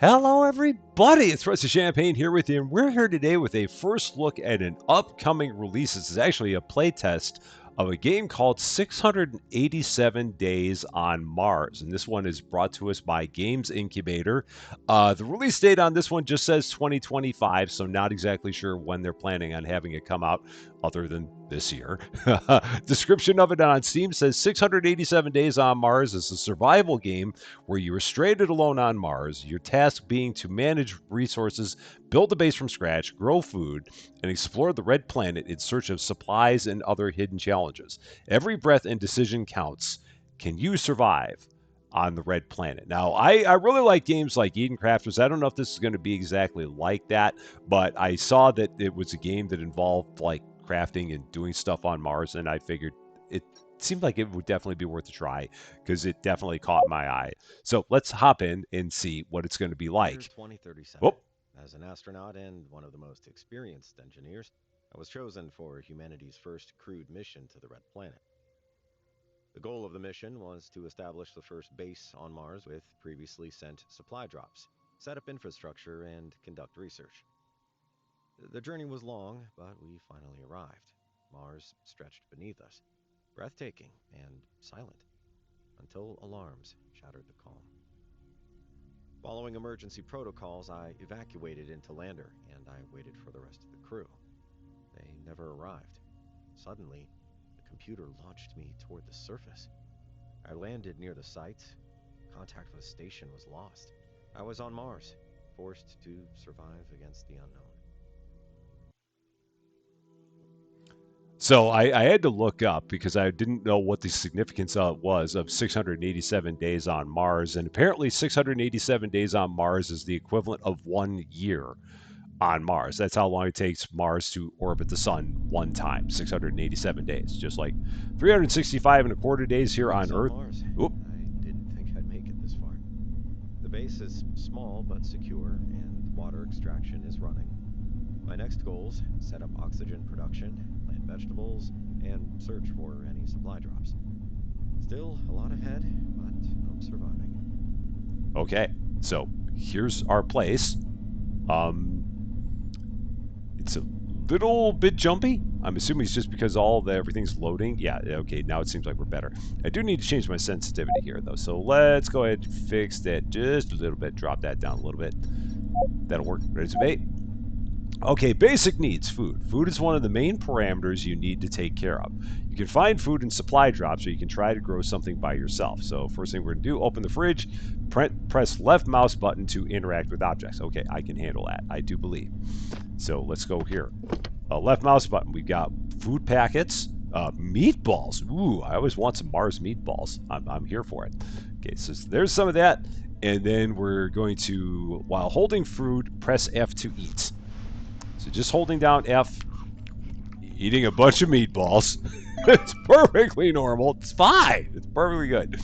Hello, everybody. It's Russ of Champaign here with you, and we're here today with a first look at an upcoming release. This is actually a playtest of a game called 687 Days on Mars, and this one is brought to us by Games Incubator. The release date on this one just says 2025, so not exactly sure when they're planning on having it come out, other than this year. Description of it on Steam says 687 Days on Mars is a survival game where you are stranded alone on Mars, your task being to manage resources, build a base from scratch, grow food, and explore the red planet in search of supplies and other hidden challenges. Every breath and decision counts. Can you survive on the red planet? Now, I really like games like Eden Crafters. I don't know if this is going to be exactly like that, but I saw that it was a game that involved like crafting and doing stuff on Mars, and I figured it seemed like it would definitely be worth a try because it definitely caught my eye. So let's hop in and see what it's going to be like. 2037. Whoop. As an astronaut and one of the most experienced engineers, I was chosen for humanity's first crewed mission to the Red Planet. The goal of the mission was to establish the first base on Mars with previously sent supply drops, set up infrastructure, and conduct research. The journey was long, but we finally arrived. Mars stretched beneath us, breathtaking and silent, until alarms shattered the calm. Following emergency protocols, I evacuated into lander, and I waited for the rest of the crew. They never arrived. Suddenly, the computer launched me toward the surface. I landed near the site. Contact with the station was lost. I was on Mars, forced to survive against the unknown. So I had to look up because I didn't know what the significance was of 687 days on Mars. And apparently 687 days on Mars is the equivalent of 1 year on Mars. That's how long it takes Mars to orbit the sun one time, 687 days. Just like 365 and a quarter days here on Once on Earth. Mars, Oop. I didn't think I'd make it this far. The base is small but secure, and water extraction is running. My next goals: set up oxygen production, plant vegetables, and search for any supply drops. Still a lot ahead, but I'm surviving. Okay, so here's our place. Um, it's a little bit jumpy. I'm assuming it's just because everything's loading. Yeah, okay, now it seems like we're better. I do need to change my sensitivity here, though. So let's go ahead and fix that just a little bit. Drop that down a little bit. That'll work. Ready to bait? Okay, basic needs, food. Food is one of the main parameters you need to take care of. You can find food in supply drops, or you can try to grow something by yourself. So first thing we're going to do, open the fridge, press left mouse button to interact with objects. Okay, I can handle that, I do believe. So let's go here. Left mouse button, we've got food packets, meatballs. Ooh, I always want some Mars meatballs. I'm here for it. Okay, so there's some of that. And then we're going to, while holding food, press F to eat. So just holding down F, eating a bunch of meatballs. It's perfectly normal. It's fine. It's perfectly good.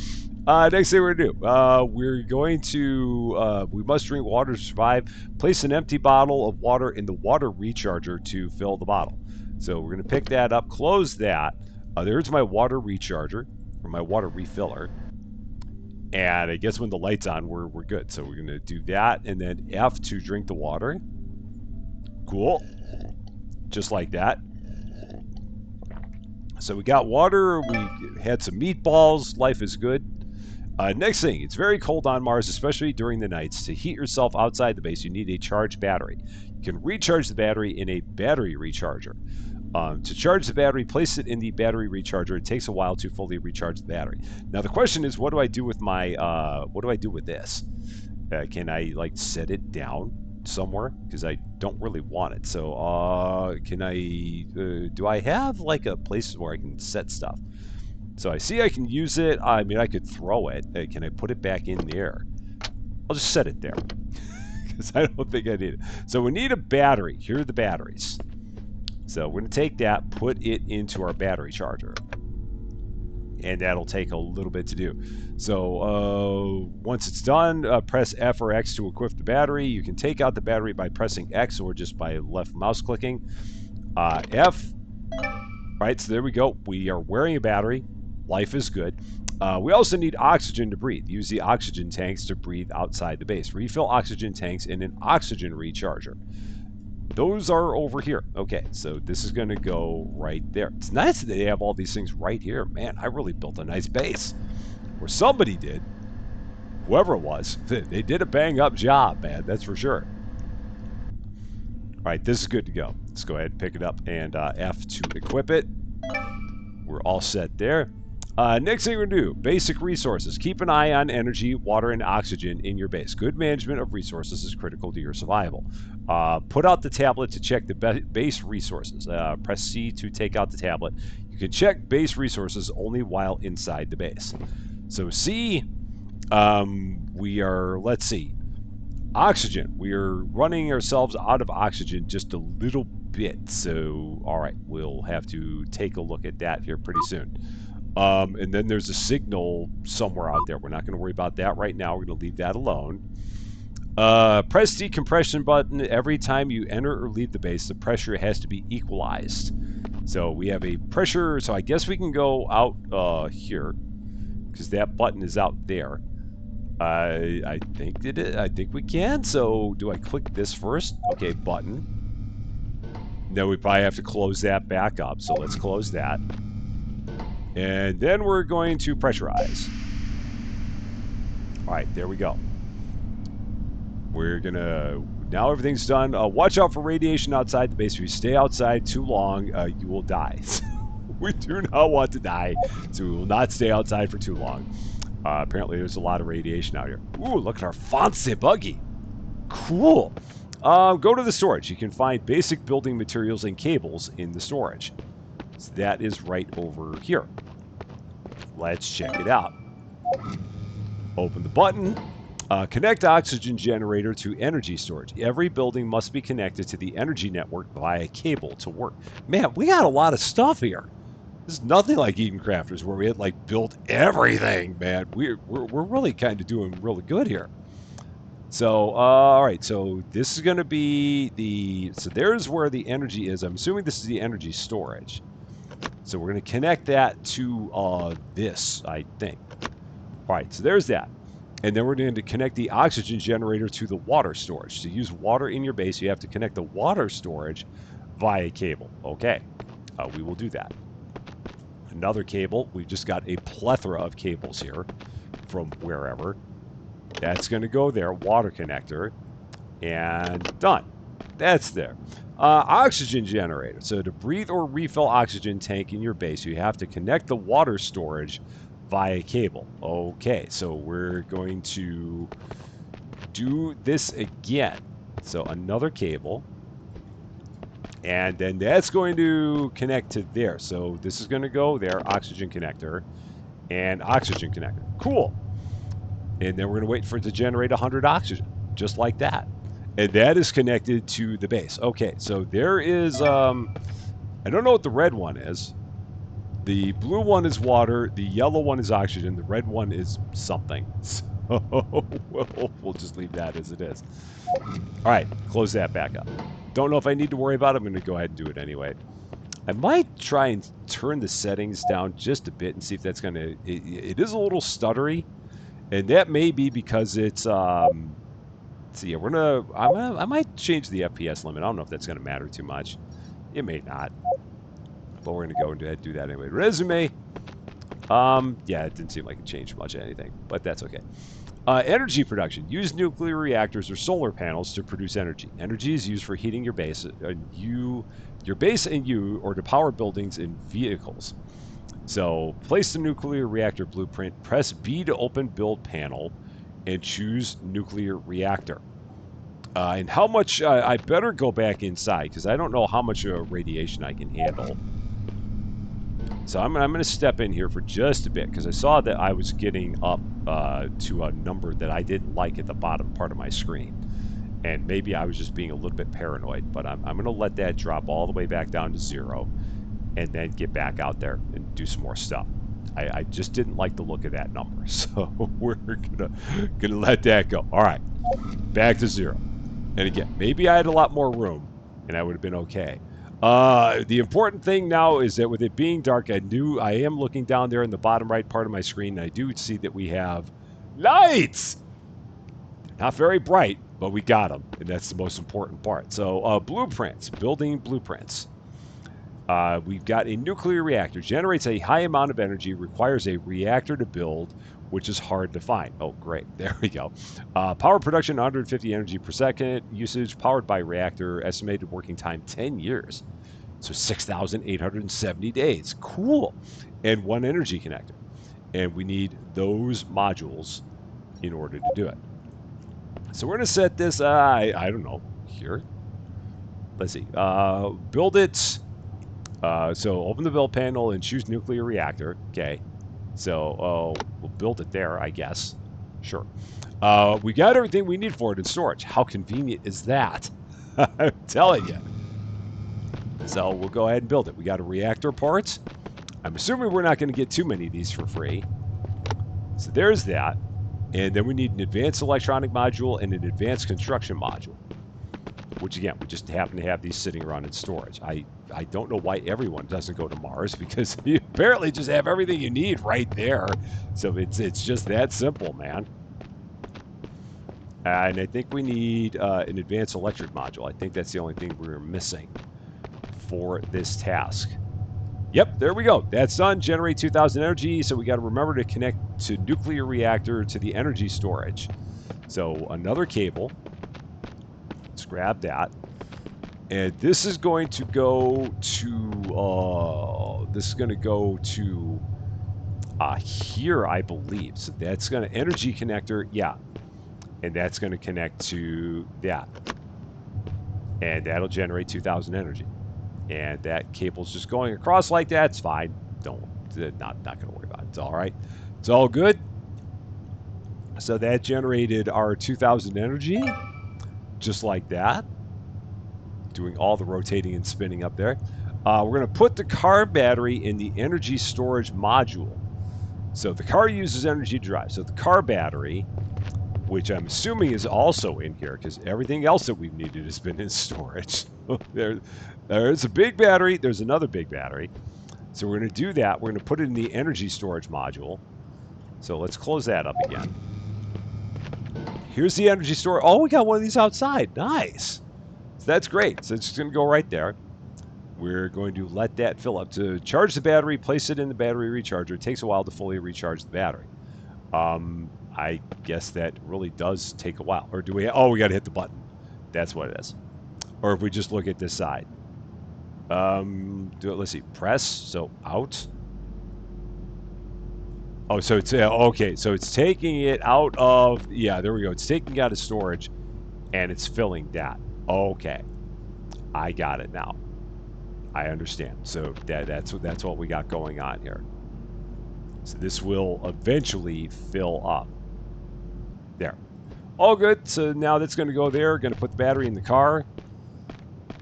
Next thing we're going to do, we must drink water to survive. Place an empty bottle of water in the water recharger to fill the bottle. So we're going to pick that up, close that. There's my water recharger, or my water refiller. And I guess when the light's on, we're good. So we're going to do that, and then F to drink the water. Cool. Just like that. So we got water, we had some meatballs, life is good. Next thing, it's very cold on Mars, especially during the nights. To heat yourself outside the base, you need a charged battery. You can recharge the battery in a battery recharger. To charge the battery, place it in the battery recharger. It takes a while to fully recharge the battery. Now the question is, what do I do with this? Can I like set it down somewhere? Because I don't really want it. So do I have like a place where I can set stuff? So I see I can use it. I mean, I could throw it. Can I put it back in there? I'll just set it there because I don't think I need it. So we need a battery. Here are the batteries. So we're going to take that, put it into our battery charger. And that'll take a little bit to do. So once it's done, press F or X to equip the battery. You can take out the battery by pressing X or just by left mouse clicking. F. Right, so there we go. We are wearing a battery. life is good. We also need oxygen to breathe. Use the oxygen tanks to breathe outside the base. Refill oxygen tanks in an oxygen recharger. Those are over here. Okay, so this is going to go right there. It's nice that they have all these things right here. Man, I really built a nice base. Or somebody did. Whoever it was. They did a bang-up job, man. That's for sure. All right, this is good to go. Let's go ahead and pick it up and F to equip it. We're all set there. Next thing we're going to do, basic resources. Keep an eye on energy, water, and oxygen in your base. Good management of resources is critical to your survival. Put out the tablet to check the base resources. Press C to take out the tablet. You can check base resources only while inside the base. So C, we are, let's see, oxygen. We are running ourselves out of oxygen just a little bit. So, all right, we'll have to take a look at that here pretty soon. And then there's a signal somewhere out there. We're not going to worry about that right now. We're going to leave that alone. Press the compression button every time you enter or leave the base. The pressure has to be equalized. So we have a pressure. So I guess we can go out here because that button is out there. I think I think we can. So do I click this first? Okay, button. Then we probably have to close that back up. So let's close that. And then we're going to pressurize. All right, there we go. We're gonna, now everything's done. Watch out for radiation outside the base. If you stay outside too long, you will die. We do not want to die, so we will not stay outside for too long. Apparently there's a lot of radiation out here. Ooh, look at our fancy buggy. Cool. Go to the storage. You can find basic building materials and cables in the storage. So that is right over here. Let's check it out. Open the button. Connect oxygen generator to energy storage. Every building must be connected to the energy network via cable to work. Man, we got a lot of stuff here. This is nothing like Eden Crafters where we had like built everything, man. We're really kind of doing really good here. So, all right, so this is going to be the, so there's where the energy is. I'm assuming this is the energy storage. So we're going to connect that to this, I think. All right, so there's that. And then we're going to connect the oxygen generator to the water storage. To use water in your base, you have to connect the water storage via cable. Okay, we will do that. Another cable. We've just got a plethora of cables here from wherever. That's going to go there. Water connector. And done. That's there. Oxygen generator. So to breathe or refill oxygen tank in your base, you have to connect the water storage via cable. Okay, so we're going to do this again. So another cable. And then that's going to connect to there. So this is going to go there, oxygen connector and oxygen connector. Cool. And then we're going to wait for it to generate 100 oxygen, just like that. And that is connected to the base. Okay, so there is, I don't know what the red one is. The blue one is water, the yellow one is oxygen, the red one is something. So we'll just leave that as it is. All right, close that back up. Don't know if I need to worry about it. I'm going to go ahead and do it anyway. I might try and turn the settings down just a bit and see if that's going to... It is a little stuttery, and that may be because it's... let's see, I might change the FPS limit. I don't know if that's going to matter too much. It may not. But we're going to go and do that anyway. Resume. Yeah, it didn't seem like it changed much of anything, but that's okay. Energy production. Use nuclear reactors or solar panels to produce energy. Energy is used for heating your base, your base and you, or to power buildings and vehicles. So place the nuclear reactor blueprint. Press B to open build panel, and choose nuclear reactor. And how much? I better go back inside because I don't know how much radiation I can handle. So I'm going to step in here for just a bit because I saw that I was getting up to a number that I didn't like at the bottom part of my screen. And maybe I was just being a little bit paranoid, but I'm going to let that drop all the way back down to 0 and then get back out there and do some more stuff. I just didn't like the look of that number, so we're gonna let that go. All right, back to 0. And again, maybe I had a lot more room and I would have been okay. The important thing now is that with it being dark, I am looking down there in the bottom right part of my screen, and I do see that we have lights. They're not very bright, but we got them, and that's the most important part. So blueprints, building blueprints. We've got a nuclear reactor. Generates a high amount of energy, requires a reactor to build, which is hard to find. Oh, great. There we go. Power production, 150 energy per second. Usage, powered by reactor. Estimated working time, 10 years. So 6,870 days. Cool. And one energy connector. And we need those modules in order to do it. So we're going to set this, I don't know, here. Let's see. Build it. So open the build panel and choose nuclear reactor. Okay. So we'll build it there, I guess. Sure. We got everything we need for it in storage. How convenient is that? I'm telling you. So we'll go ahead and build it. We got a reactor part. I'm assuming we're not going to get too many of these for free. So there's that. And then we need an advanced electronic module and an advanced construction module. Which again, we just happen to have these sitting around in storage. I don't know why everyone doesn't go to Mars because you apparently just have everything you need right there. So it's just that simple, man. And I think we need an advanced electric module. I think that's the only thing we're missing for this task. Yep, there we go. That's done. Generate 2,000 energy. So we got to remember to connect to nuclear reactor to the energy storage. So another cable. Let's grab that. And this is going to go to, here, I believe. So that's going to, energy connector, yeah. And that's going to connect to that. And that'll generate 2,000 energy. And that cable's just going across like that. It's fine. Not going to worry about it. It's all right. It's all good. So that generated our 2,000 energy, just like that. Doing all the rotating and spinning up there. We're going to put the car battery in the energy storage module. So the car uses energy to drive. So the car battery, which I'm assuming is also in here because everything else that we've needed has been in storage. There's a big battery. There's another big battery. So we're going to do that. We're going to put it in the energy storage module. So let's close that up again. Here's the energy store. Oh, we got one of these outside. Nice. So that's great. So it's just going to go right there. We're going to let that fill up. To charge the battery, place it in the battery recharger. It takes a while to fully recharge the battery. I guess that really does take a while. Or do we? Oh, we got to hit the button. That's what it is. Or if we just look at this side. Let's see. Press. So out. Oh, so it's okay. So it's taking it out of. Yeah, there we go. It's taking it out of storage, and it's filling that. Okay, I got it now. I understand. So that's what we got going on here. So this will eventually fill up. There. All good. So now that's going to go there. Going to put the battery in the car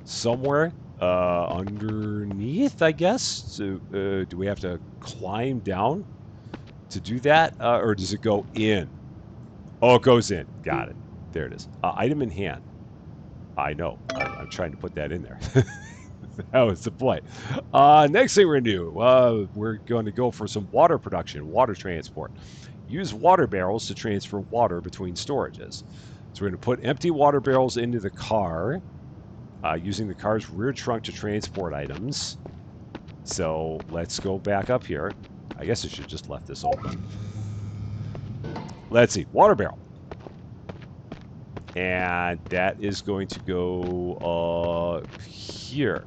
somewhere underneath, I guess. So do we have to climb down to do that, or does it go in? Oh, it goes in. Got it. There it is. Item in hand. I know. I'm trying to put that in there. That was the play. Next thing we're going to do, we're going to go for some water production, water transport. Use water barrels to transfer water between storages. So we're going to put empty water barrels into the car, using the car's rear trunk to transport items. So let's go back up here. I guess I should just left this open. Let's see, water barrel. And that is going to go here.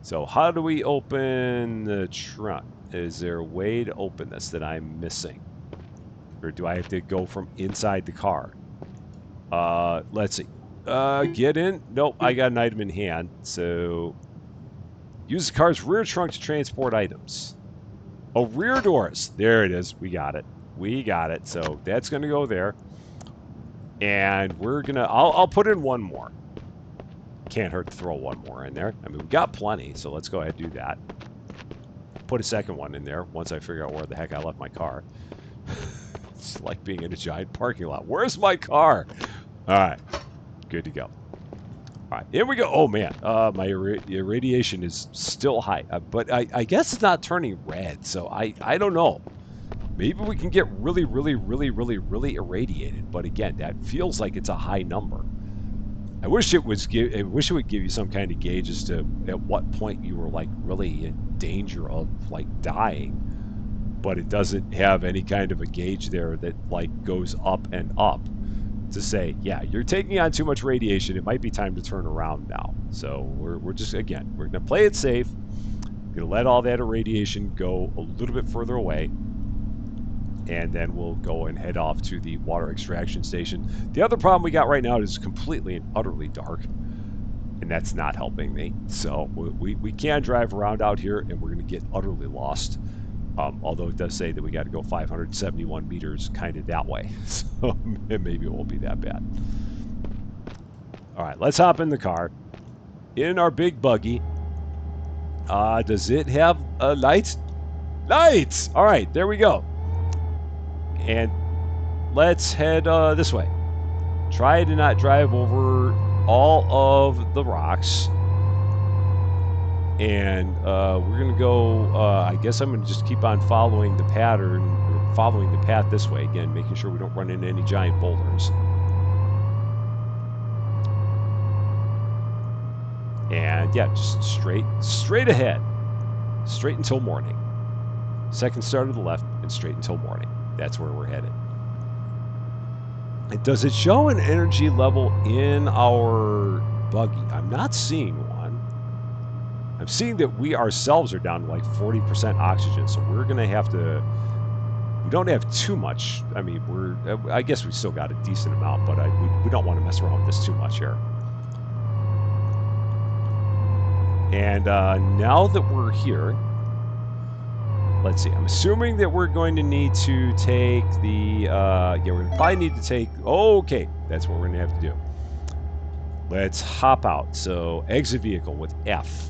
So how do we open the trunk? Is there a way to open this that I'm missing? Or do I have to go from inside the car? Let's see. Get in. Nope, I got an item in hand. So use the car's rear trunk to transport items. Oh, rear doors. There it is. We got it. We got it. So that's going to go there. And we're going to... I'll put in one more. Can't hurt to throw one more in there. I mean, we got plenty, so let's go ahead and do that. Put a second one in there once I figure out where the heck I left my car. It's like being in a giant parking lot. Where's my car? All right. Good to go. All right, here we go. Oh man, my irradiation is still high, but I guess it's not turning red. So I don't know. Maybe we can get really, really, really, really, really irradiated. But again, that feels like it's a high number. I wish it was. I wish it would give you some kind of gauge as to at what point you were like really in danger of like dying. But it doesn't have any kind of a gauge there that like goes up and up to say, yeah, you're taking on too much radiation. It might be time to turn around now. So we're just again, we're gonna play it safe. Gonna let all that irradiation go a little bit further away, and then we'll go and head off to the water extraction station. The other problem we got right now is completely and utterly dark, and that's not helping me. So we can drive around out here, and we're going to get utterly lost. Although it does say that we got to go 571 meters kind of that way. So maybe it won't be that bad. All right, let's hop in the car. In our big buggy. Does it have lights? Lights! All right, there we go. And let's head this way. Try to not drive over all of the rocks. And we're going to go, I guess I'm going to just keep on following the pattern, or following the path this way. Again, making sure we don't run into any giant boulders. And yeah, just straight ahead. Straight until morning. Second star to the left and straight until morning. That's where we're headed. And does it show an energy level in our buggy? I'm not seeing one. I'm seeing that we ourselves are down to like 40% oxygen, so we're going to have to. We don't have too much. I mean, I guess we still got a decent amount, but we don't want to mess around with this too much here. And now that we're here, let's see. I'm assuming that we're going to need to take the. Yeah, we're going to probably need to take. Okay, that's what we're going to have to do. Let's hop out. So exit vehicle with F.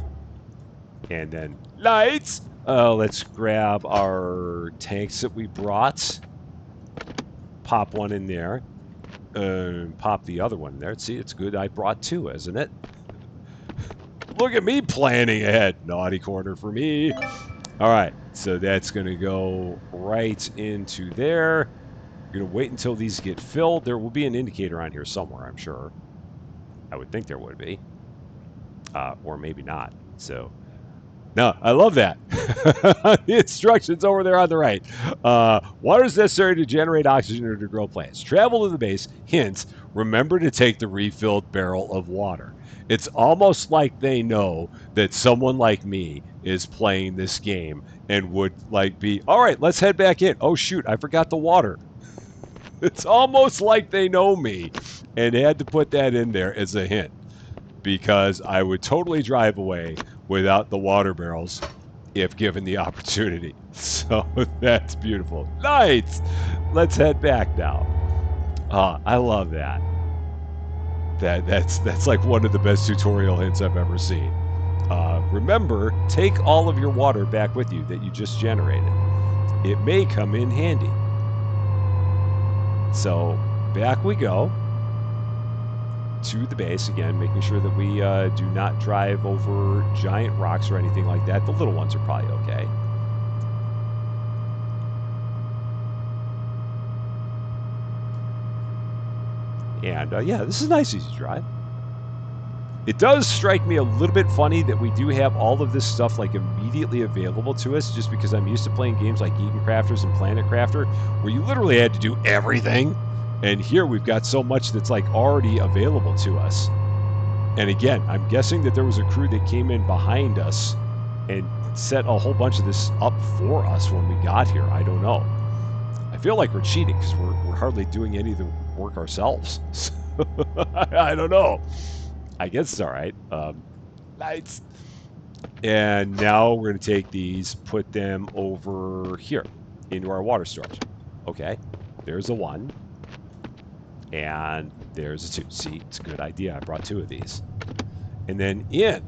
And then lights. Let's grab our tanks that we brought. Pop one in there. Pop the other one there. See, it's good I brought two, isn't it? Look at me planning ahead. Naughty corner for me. All right, so that's going to go right into there. We're going to wait until these get filled. There will be an indicator on here somewhere, I'm sure. I would think there would be. Or maybe not. So, no, I love that. The instructions over there on the right. Water is necessary to generate oxygen or to grow plants. Travel to the base. Hint, remember to take the refilled barrel of water. It's almost like they know that someone like me is playing this game and would like be, all right, let's head back in. Oh, shoot, I forgot the water. It's almost like they know me and had to put that in there as a hint, because I would totally drive away without the water barrels if given the opportunity. So that's beautiful. Lights! Let's head back now. I love that. That's like one of the best tutorial hints I've ever seen. Remember, take all of your water back with you that you just generated. It may come in handy. So back we go to the base again, making sure that we do not drive over giant rocks or anything like that. The little ones are probably okay. And yeah, this is a nice, easy drive. It does strike me a little bit funny that we do have all of this stuff like immediately available to us, just because I'm used to playing games like Eden Crafters and Planet Crafter, where you literally had to do everything. And here we've got so much that's like already available to us. And again, I'm guessing that there was a crew that came in behind us and set a whole bunch of this up for us when we got here. I don't know. I feel like we're cheating because we're hardly doing any of the work ourselves. So, I don't know. I guess it's all right. Lights. And now we're going to take these, put them over here into our water storage. Okay. There's a 1. And there's a 2. See, it's a good idea. I brought 2 of these. And then in.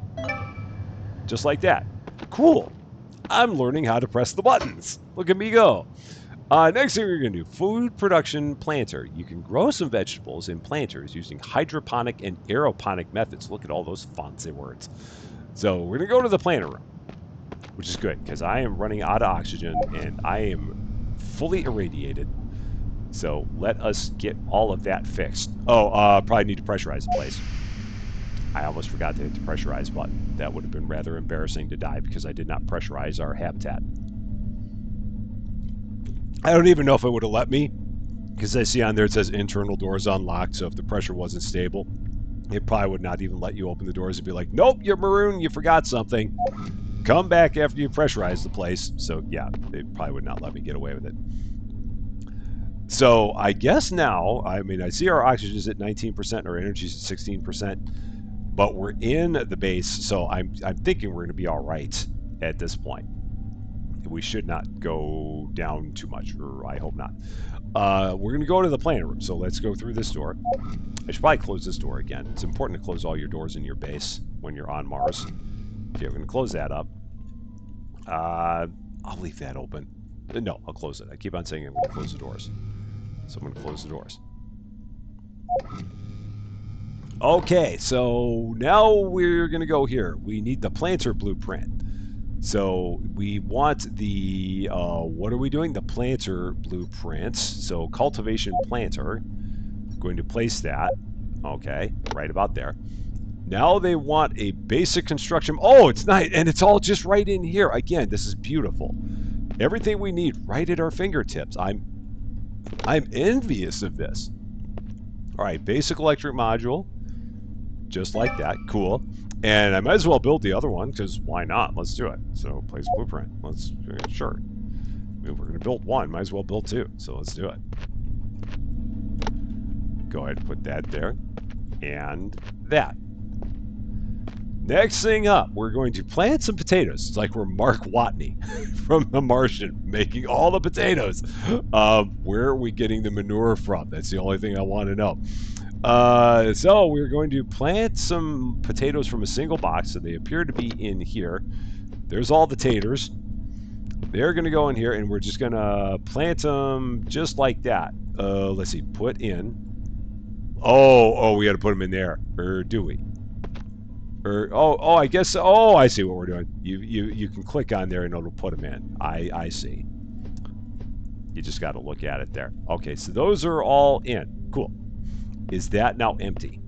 Just like that. Cool. I'm learning how to press the buttons. Look at me go. Next thing we're going to do, food production planter. You can grow some vegetables in planters using hydroponic and aeroponic methods. Look at all those fancy words. So we're going to go to the planter room, which is good because I am running out of oxygen and I am fully irradiated. So let us get all of that fixed. Oh, probably need to pressurize the place. I almost forgot to hit the pressurize button. That would have been rather embarrassing to die because I did not pressurize our habitat. I don't even know if it would have let me because I see on there it says internal doors unlocked. So if the pressure wasn't stable, it probably would not even let you open the doors and be like, nope, you're maroon, you forgot something. Come back after you pressurize the place. So yeah, it probably would not let me get away with it. So I guess now, I mean, I see our oxygen is at 19% and our energy is at 16%, but we're in the base, so I'm thinking we're going to be all right at this point. We should not go down too much, or I hope not. We're going to go to the planner room, so let's go through this door. I should probably close this door again. It's important to close all your doors in your base when you're on Mars. Okay, we're going to close that up. I'll leave that open. No, I'll close it. I keep on saying I'm going to close the doors. So I'm going to close the doors. Okay, so now we're going to go here. We need the planter blueprint. So we want the, what are we doing? The planter blueprints. So cultivation planter. Going to place that. Okay, right about there. Now they want a basic construction. Oh, it's nice. And it's all just right in here. Again, this is beautiful. Everything we need right at our fingertips. I'm envious of this. All right, basic electric module. Just like that. Cool. And I might as well build the other one because why not? Let's do it. So place blueprint. Let's sure. I mean, we're going to build one. Might as well build two. So let's do it. Go ahead and put that there. And that. Next thing up, we're going to plant some potatoes. It's like we're Mark Watney from The Martian making all the potatoes. Where are we getting the manure from? That's the only thing I want to know. So we're going to plant some potatoes from a single box. So they appear to be in here. There's all the taters. They're going to go in here, and we're just going to plant them just like that. Let's see. Put in. Oh, we got to put them in there. Or do we? I guess. Oh, I see what we're doing. You can click on there, and it'll put them in. I see. You just got to look at it there. Okay, so those are all in. Cool. Is that now empty?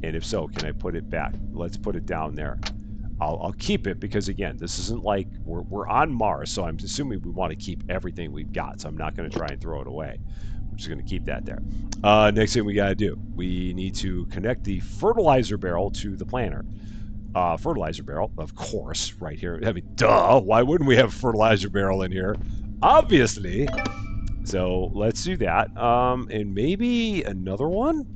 And if so, can I put it back? Let's put it down there. I'll keep it because, again, this isn't like we're on Mars, so I'm assuming we want to keep everything we've got, so I'm not going to try and throw it away. We're just going to keep that there. Next thing we got to do, we need to connect the fertilizer barrel to the planter. Fertilizer barrel, of course, right here. I mean, duh, why wouldn't we have a fertilizer barrel in here? Obviously. So let's do that. And maybe another one?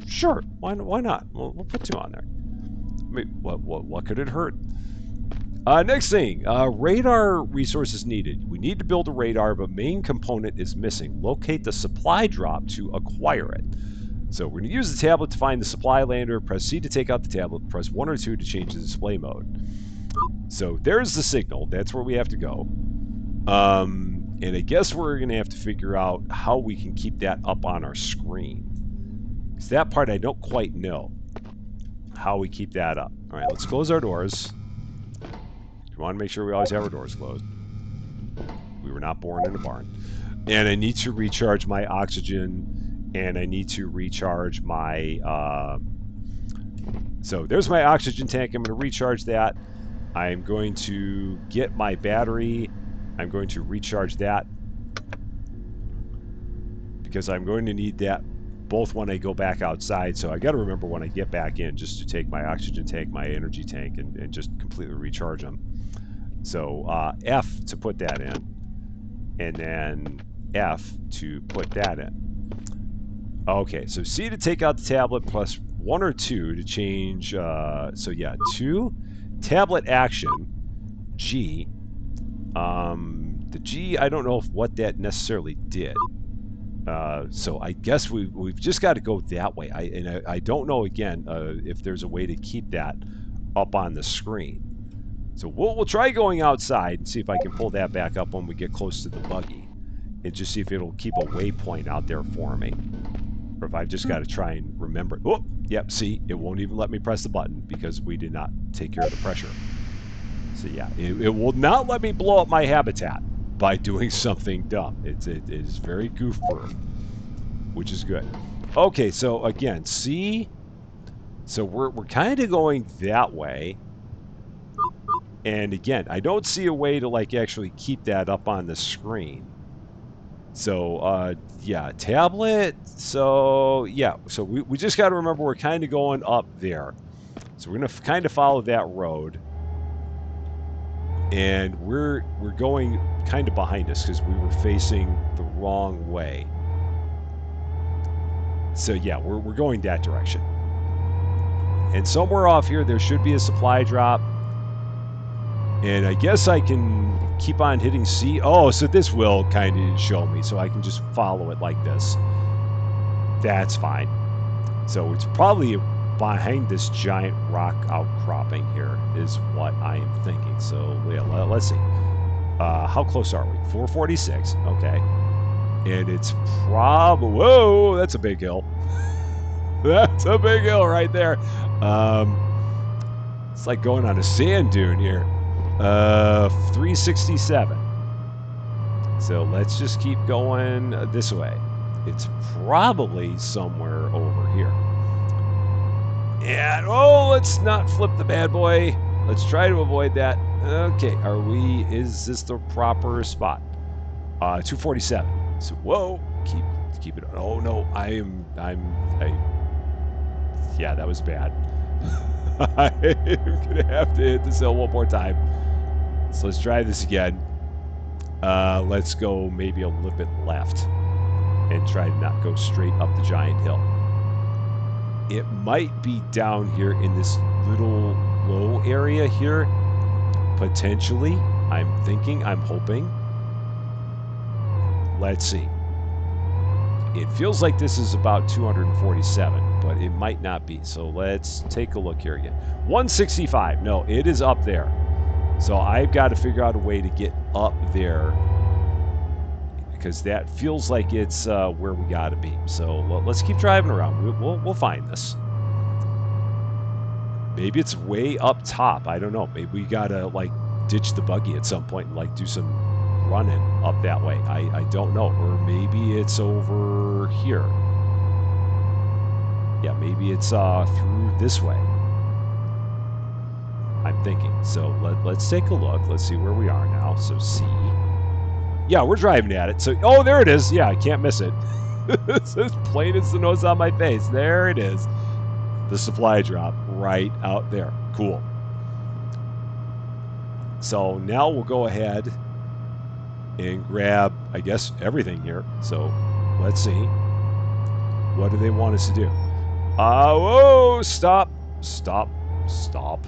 Sure. Why not? We'll put two on there. I mean, what could it hurt? Next thing, radar resources needed. We need to build a radar, but main component is missing. Locate the supply drop to acquire it. So we're going to use the tablet to find the supply lander. Press C to take out the tablet. Press 1 or 2 to change the display mode. So there's the signal. That's where we have to go. And I guess we're going to have to figure out how we can keep that up on our screen. Because that part I don't quite know. How we keep that up. All right, let's close our doors. We want to make sure we always have our doors closed. We were not born in a barn. And I need to recharge my oxygen. And I need to recharge my... So there's my oxygen tank. I'm going to recharge that. I'm going to get my battery. I'm going to recharge that because I'm going to need that both when I go back outside. So I got to remember when I get back in just to take my oxygen tank, my energy tank, and just completely recharge them. So F to put that in, and then F to put that in. Okay, so C to take out the tablet, plus 1 or 2 to change. So yeah, 2, tablet action, G. The G, I don't know what that necessarily did. So I guess we've just got to go that way. I don't know, again, if there's a way to keep that up on the screen. So we'll try going outside and see if I can pull that back up when we get close to the buggy. and just see if it'll keep a waypoint out there for me. Or if I've just got to try and remember. Oh, yep, see, it won't even let me press the button because we did not take care of the pressure. So yeah, it will not let me blow up my habitat by doing something dumb. It is very goof proof, which is good. Okay, so again, see, so we're kind of going that way. And again, I don't see a way to like actually keep that up on the screen. So yeah, tablet. So yeah, so we just got to remember we're kind of going up there. So we're gonna kind of follow that road, and we're going kind of behind us because we were facing the wrong way. So yeah, we're going that direction. And somewhere off here there should be a supply drop. And I guess I can keep on hitting C. Oh, so this will kind of show me, so I can just follow it like this. That's fine. So it's probably behind this giant rock outcropping here is what I am thinking. So yeah, let's see. How close are we? 446. Okay. And it's probably, whoa, that's a big hill. That's a big hill right there. Um, it's like going on a sand dune here. 367. So let's just keep going this way. It's probably somewhere over here. And oh, let's not flip the bad boy. Let's try to avoid that. Okay, is this the proper spot? 247. So whoa, keep it. Oh no, yeah, that was bad. I'm gonna have to hit this hill one more time. So let's try this again. Let's go maybe a little bit left and try to not go straight up the giant hill. It might be down here in this little low area here, potentially. I'm thinking, I'm hoping. Let's see. It feels like this is about 247, but it might not be. So let's take a look here again. 165. No, it is up there. So I've got to figure out a way to get up there because that feels like it's where we got to be. So let's keep driving around. We'll find this. Maybe it's way up top. I don't know. Maybe we got to like ditch the buggy at some point and like do some running up that way. I don't know. Or maybe it's over here. Yeah, maybe it's through this way. I'm thinking. So let's take a look. Let's see where we are now. So C. Yeah, we're driving at it. So, oh, there it is. Yeah, I can't miss it. It's as plain as the nose on my face. There it is. The supply drop right out there. Cool. So now we'll go ahead and grab, I guess, everything here. So let's see. What do they want us to do? Whoa, stop, stop, stop.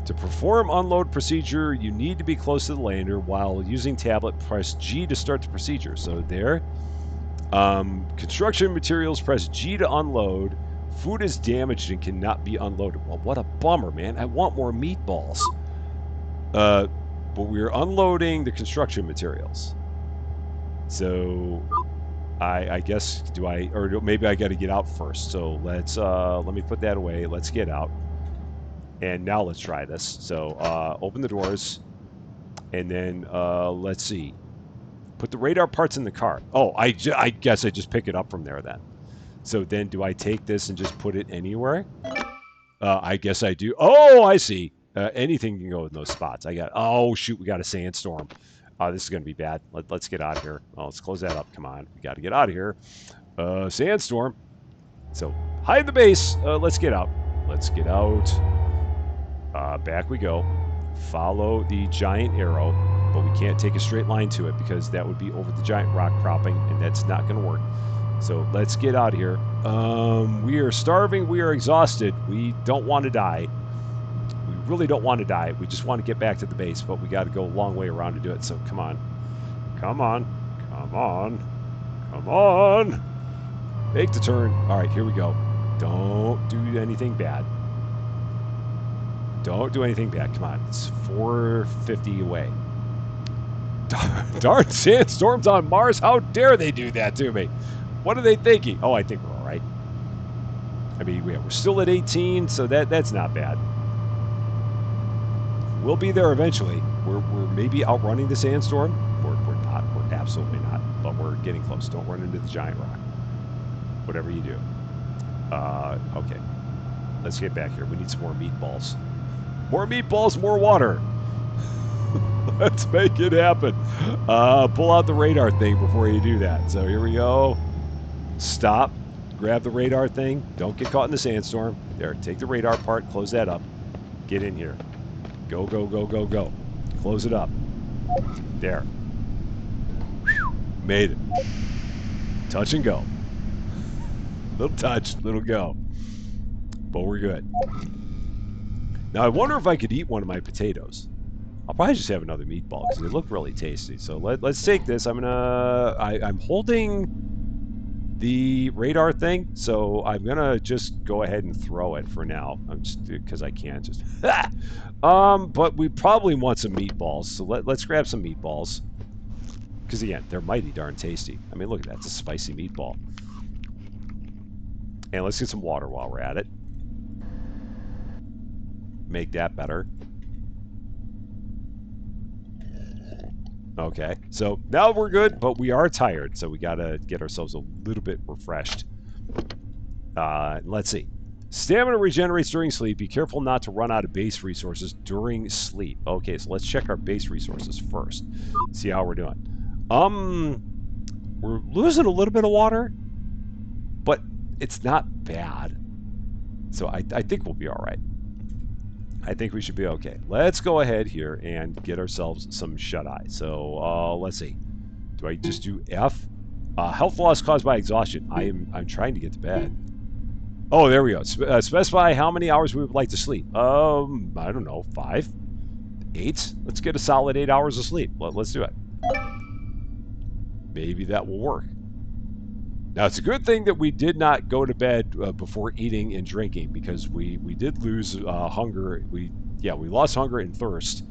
To perform unload procedure, you need to be close to the lander. While using tablet, press G to start the procedure. So there. Construction materials, press G to unload. Food is damaged and cannot be unloaded. Well, what a bummer, man. I want more meatballs. But we're unloading the construction materials. So I guess or maybe I got to get out first. So let me put that away. Let's get out. And now let's try this. So open the doors, and then let's see. Put the radar parts in the car. Oh, I guess I just pick it up from there then. So then do I take this and just put it anywhere? I guess I do. Oh, I see. Anything can go in those spots. Oh, shoot, we got a sandstorm. This is going to be bad. Let's get out of here. Oh, let's close that up. Come on. We got to get out of here. Sandstorm. So hide the base. Let's get out. Let's get out. Back we go. Follow the giant arrow, but we can't take a straight line to it because that would be over the giant rock cropping, and that's not going to work. So let's get out of here. We are starving. We are exhausted. We don't want to die. We really don't want to die. We just want to get back to the base, but we got to go a long way around to do it. So come on. Come on. Come on. Come on. Make the turn. All right, here we go. Don't do anything bad. Don't do anything bad. Come on. It's 450 away. Darn sandstorms on Mars. How dare they do that to me? What are they thinking? Oh, I think we're all right. I mean, we're still at 18, so that's not bad. We'll be there eventually. We're maybe outrunning the sandstorm. We're not. We're absolutely not. But we're getting close. Don't run into the giant rock. Whatever you do. Okay. Let's get back here. We need some more meatballs. More meatballs, more water. Let's make it happen. Pull out the radar thing before you do that. So here we go. Stop. Grab the radar thing. Don't get caught in the sandstorm. There, take the radar part. Close that up. Get in here. Go, go, go, go, go. Close it up. There. Made it. Touch and go. Little touch, little go. But we're good. Now, I wonder if I could eat one of my potatoes. I'll probably just have another meatball because they look really tasty. So let's take this. I'm holding the radar thing, so I'm gonna just go ahead and throw it for now. I'm just because I can't just. But we probably want some meatballs, so let's grab some meatballs. Because again, they're mighty darn tasty. I mean, look at that. It's a spicy meatball. And let's get some water while we're at it. Make that better. Okay, so now we're good, but we are tired, so we gotta get ourselves a little bit refreshed. Let's see. Stamina regenerates during sleep. Be careful not to run out of base resources during sleep. Okay, so let's check our base resources first. See how we're doing. We're losing a little bit of water, but it's not bad. So I think we'll be all right. I think we should be okay. Let's go ahead here and get ourselves some shut-eye. So let's see. Do I just do F? Health loss caused by exhaustion. I'm trying to get to bed. Oh, there we go. Specify how many hours we would like to sleep. I don't know, 5, 8. Let's get a solid 8 hours of sleep. Let's do it. Maybe that will work. Now, it's a good thing that we did not go to bed before eating and drinking because we did lose hunger. We lost hunger and thirst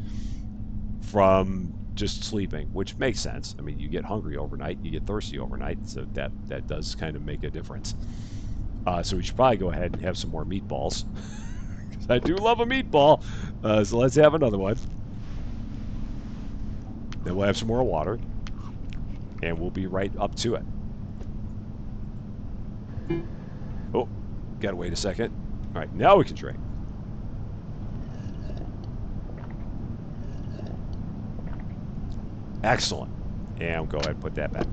from just sleeping, which makes sense. I mean, you get hungry overnight, you get thirsty overnight, so that does kind of make a difference. So we should probably go ahead and have some more meatballs. I do love a meatball, so let's have another one. Then we'll have some more water, and we'll be right up to it. Oh, gotta wait a second. All right, now we can drink. Excellent. And go ahead and put that back.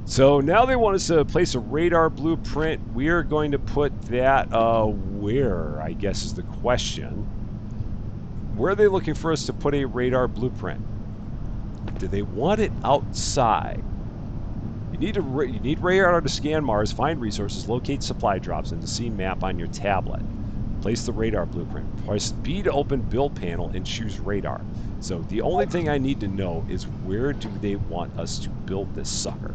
So now they want us to place a radar blueprint. We are going to put that where, I guess, is the question. Where are they looking for us to put a radar blueprint? Do they want it outside? You need radar to scan Mars, find resources, locate supply drops, and the scene map on your tablet. Place the radar blueprint. Press B to open build panel and choose radar. So the only thing I need to know is where do they want us to build this sucker?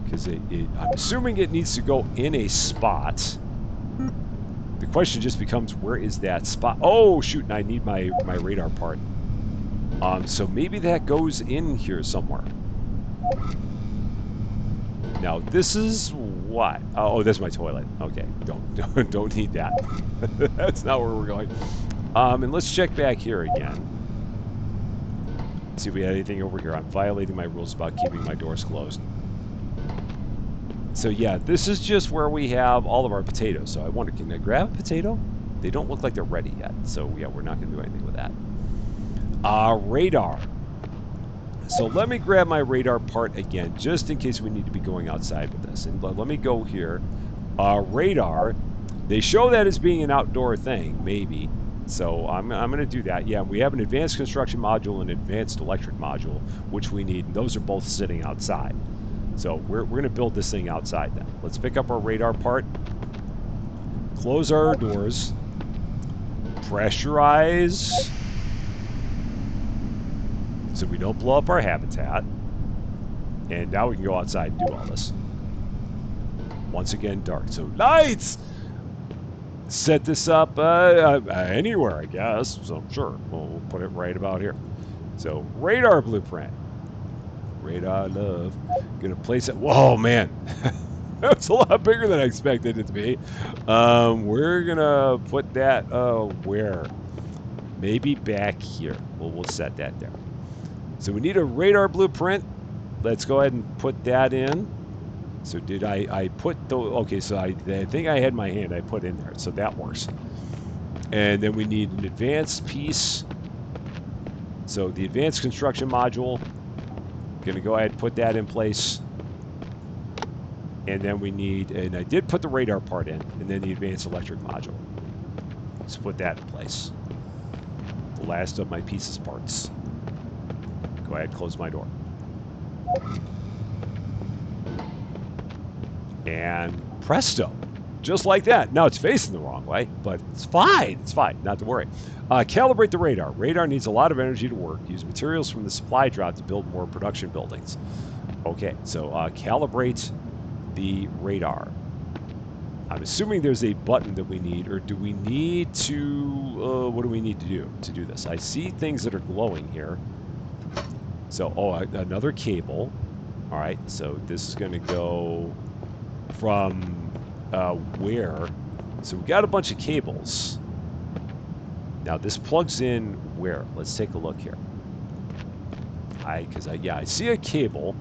Because I'm assuming it needs to go in a spot. The question just becomes, where is that spot? Oh, shoot, and I need my radar part. So maybe that goes in here somewhere. Now, this is what? Oh, that's my toilet. Okay, don't need that. That's not where we're going. And let's check back here again. See if we had anything over here. I'm violating my rules about keeping my doors closed. So yeah, this is just where we have all of our potatoes. So I wonder, can I grab a potato? They don't look like they're ready yet. So yeah, we're not going to do anything with that. Radar. So let me grab my radar part again, just in case we need to be going outside with this. And let me go here. Radar. They show that as being an outdoor thing, maybe. So I'm going to do that. Yeah, we have an advanced construction module and an advanced electric module, which we need. And those are both sitting outside. So we're going to build this thing outside then. Let's pick up our radar part. Close our doors. Pressurize. So we don't blow up our habitat. And now we can go outside and do all this. Once again, dark. So lights! Set this up anywhere, I guess. So sure, we'll put it right about here. So radar blueprint. Radar love. Gonna place it. Whoa, man. That's a lot bigger than I expected it to be. We're gonna put that where? Maybe back here. We'll set that there. So we need a radar blueprint. Let's go ahead and put that in. So did I put the okay? So I think I had my hand. I put in there. So that works. And then we need an advanced piece. So the advanced construction module. Going to go ahead and put that in place. And then we need, and I did put the radar part in, and then the advanced electric module. Let's put that in place. The last of my pieces parts. Go ahead, close my door. And presto, just like that. Now it's facing the wrong way, but it's fine. It's fine, not to worry. Calibrate the radar. Radar needs a lot of energy to work. Use materials from the supply drop to build more production buildings. Okay, so calibrate the radar. I'm assuming there's a button that we need, or do we need to, what do we need to do this? I see things that are glowing here. So, oh, another cable. All right, so this is going to go from where? So we got a bunch of cables. Now this plugs in where? Let's take a look here. I see a cable.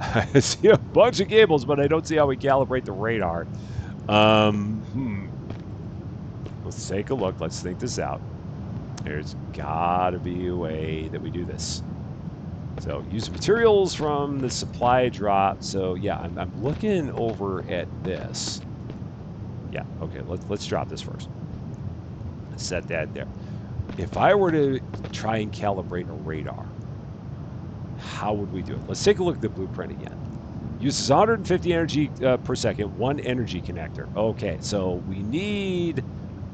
I see a bunch of cables, but I don't see how we calibrate the radar. Let's take a look. Let's think this out. There's gotta be a way that we do this. So use materials from the supply drop. So yeah, I'm looking over at this. Yeah, okay, let's drop this first. Set that there. If I were to try and calibrate a radar, how would we do it? Let's take a look at the blueprint again. Uses 150 energy per second, one energy connector. Okay, so we need,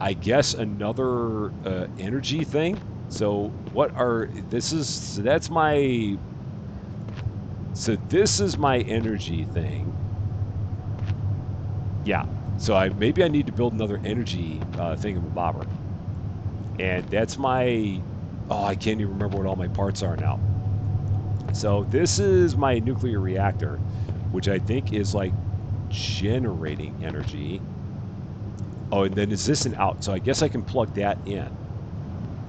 I guess, another energy thing. So what are, this is, so that's my, so this is my energy thing. Yeah, so maybe I need to build another energy thingamabobber. And that's my, oh, I can't even remember what all my parts are now. So this is my nuclear reactor, which I think is like generating energy. Oh, and then is this an out? So I guess I can plug that in.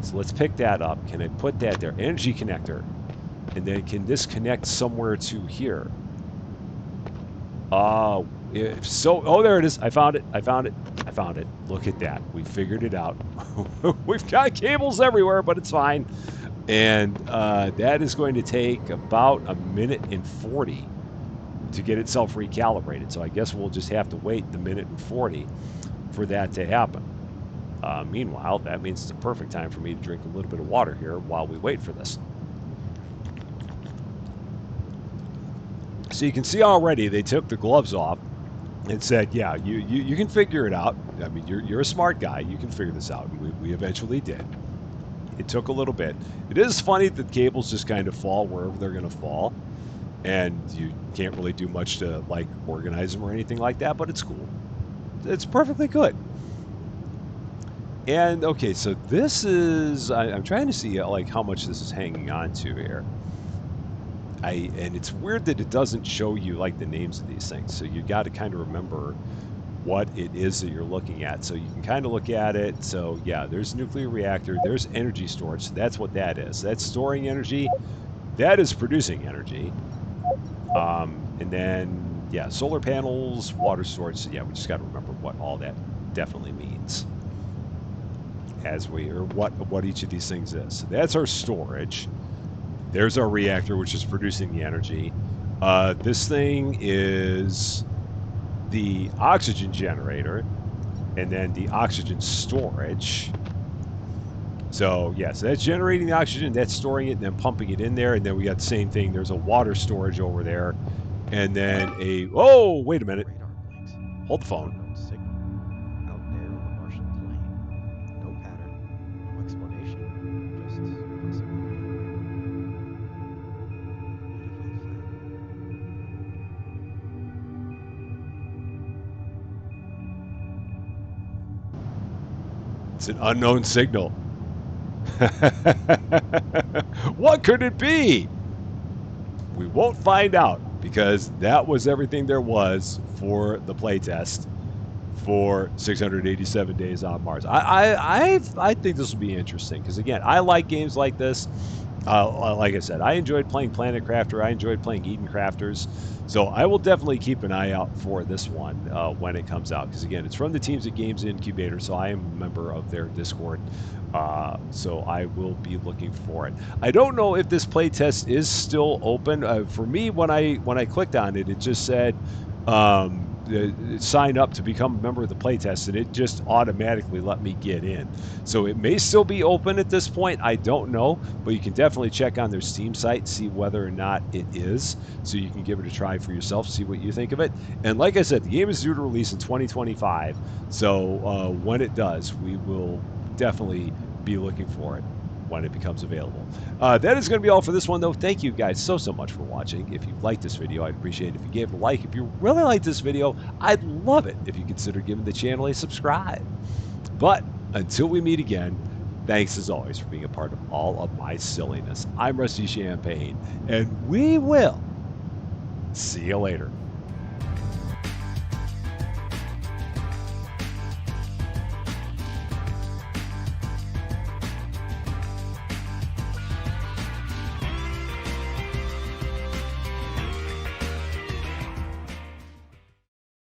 So let's pick that up. Can I put that there? Energy connector. And then can this connect somewhere to here? If so, oh, there it is. I found it. I found it. I found it. Look at that. We figured it out. We've got cables everywhere, but it's fine. And that is going to take about a minute and 40 to get itself recalibrated. So I guess we'll just have to wait the minute and 40 for that to happen. Meanwhile, that means it's a perfect time for me to drink a little bit of water here while we wait for this. So you can see already they took the gloves off and said, "Yeah, you can figure it out. I mean, you're a smart guy. You can figure this out." And we eventually did. It took a little bit. It is funny that cables just kind of fall wherever they're going to fall, and you can't really do much to like organize them or anything like that. But it's cool. It's perfectly good. And okay, so this is I'm trying to see like how much this is hanging on to here. And it's weird that it doesn't show you like the names of these things. So you got to kind of remember what it is that you're looking at. So you can kind of look at it. So yeah, there's nuclear reactor, there's energy storage. So that's what that is. That's storing energy. That is producing energy. And then yeah, solar panels, water storage. So yeah, we just got to remember what all that definitely means as we or what each of these things is. So that's our storage. There's our reactor, which is producing the energy. This thing is the oxygen generator, and then the oxygen storage. So yeah, so that's generating the oxygen, that's storing it, and then pumping it in there. And then we got the same thing. There's a water storage over there, and then a oh wait a minute, Radar blinks. hold the An phone. unknown signal. Out there on the Martian plain. No pattern, no explanation. Just possibility. Beautifully flat. It's an unknown signal. What could it be? We won't find out because that was everything there was for the playtest for 687 days on Mars. I think this will be interesting because again, I like games like this. Like I said, I enjoyed playing Planet Crafter. I enjoyed playing Eden Crafters. So I will definitely keep an eye out for this one when it comes out. Because again, it's from the teams at Games Incubator, so I am a member of their Discord. So I will be looking for it. I don't know if this playtest is still open. For me, when I clicked on it, it just said sign up to become a member of the playtest, and it just automatically let me get in. So it may still be open at this point. I don't know, but you can definitely check on their Steam site, see whether or not it is, so you can give it a try for yourself, see what you think of it. And like I said, the game is due to release in 2025. So when it does, we will definitely be looking for it when it becomes available. That is going to be all for this one, though. Thank you guys so much for watching. If you liked this video, I'd appreciate it if you gave it a like. If you really like this video, I'd love it if you consider giving the channel a subscribe. But until we meet again, thanks as always for being a part of all of my silliness. I'm Rusty Champagne, and we will see you later.